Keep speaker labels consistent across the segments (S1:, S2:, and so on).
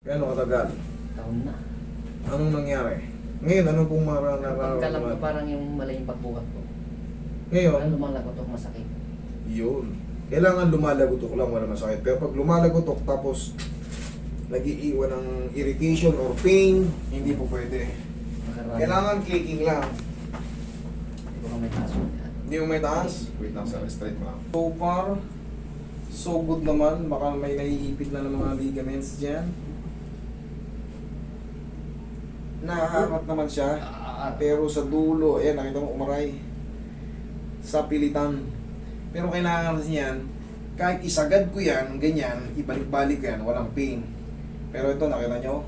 S1: Gano'ng katagal?
S2: Taon na.
S1: Anong nangyari? Ngayon, ano pong
S2: Pagkalam ko
S1: nararamdaman?
S2: parang yung malay yung pagbuhat ko.
S1: Ngayon,
S2: Ano lumalagotok masakit.
S1: yun. Kailangan lumalagotok lang, wala masakit. Pero pag lumalagotok tapos nag-iiwan ng irritation or pain, hindi po pwede.
S2: Nakaraan.
S1: Kailangan clicking lang.
S2: Hindi ko may taso.
S1: Hindi mo may taas? Wait lang sir, straight mo lang. So far, so good naman. Baka may naiipit na ng mga ligaments dyan. Nahaharap naman siya. Pero sa dulo, ayan, nakita mo umaray. Sa pilitan. Pero kailangan kasi yan, kahit isagad ko yan, ganyan, ibalik-balik yan, walang pain. Pero ito, nakita nyo,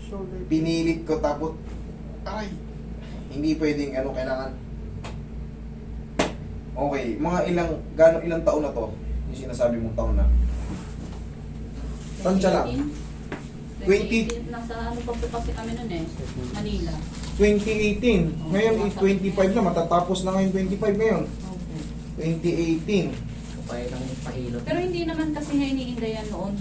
S3: Shoulder.
S1: pinilit ko tapos, ay, hindi pwedeng, kailangan. Okay, mga ilang taon na to, yung sinasabi mong taon na. Tansya lang.
S3: 2018, nasa ano pa po kasi kami nun eh, Manila.
S1: 2018, ngayon is 25 na, matatapos na ngayon 25 ngayon.
S3: Okay.
S1: 2018.
S2: Kaya lang pahilot.
S3: Pero hindi naman kasi niya iniindayan noon.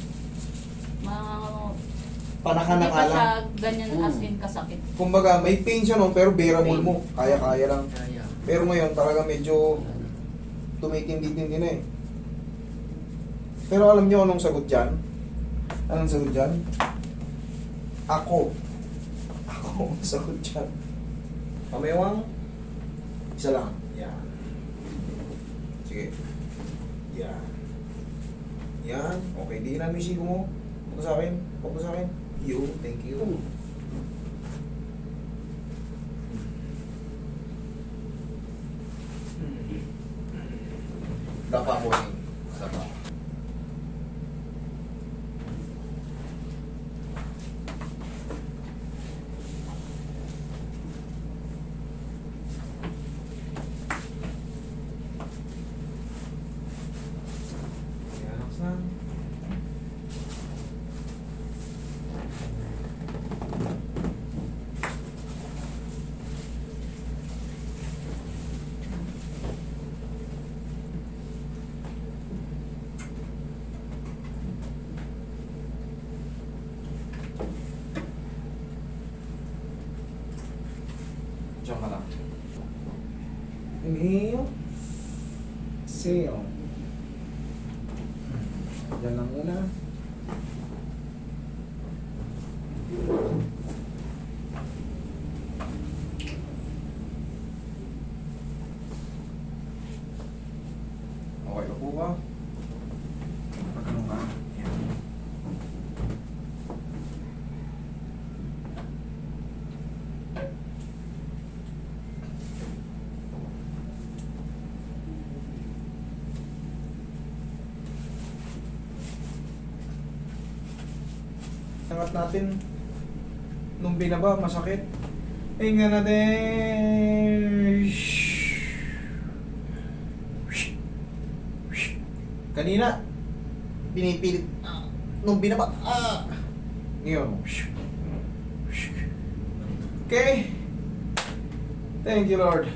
S1: Panaka
S3: Hindi
S1: na
S3: pa siya
S1: lang.
S3: ganyan as in kasakit.
S1: Kumbaga, may pain siya no, pero bearable mo. Kaya-kaya lang.
S2: Kaya.
S1: Pero ngayon, talaga medyo tumitindi-tindi na eh. Pero alam niyo anong sagot dyan? Anong sagot dyan? Ako. Ako ang sagot dyan. Pamewang, isa lang. Yan. Sige. Yan. Yan. Okay, di na misigo mo. Punta sa akin. Punta sa akin. You, thank you. Dapa mo rin. Dapa. Relax lang. Diyan ka lang. Inhale. Exhale. Diyan lang muna. Okay na po ba? Pagano ka? Yan. Angat natin nung binaba, masakit. Hinga natin. Kanina, pinipilit. Nung binaba, ngayon. Okay. Thank you, Lord.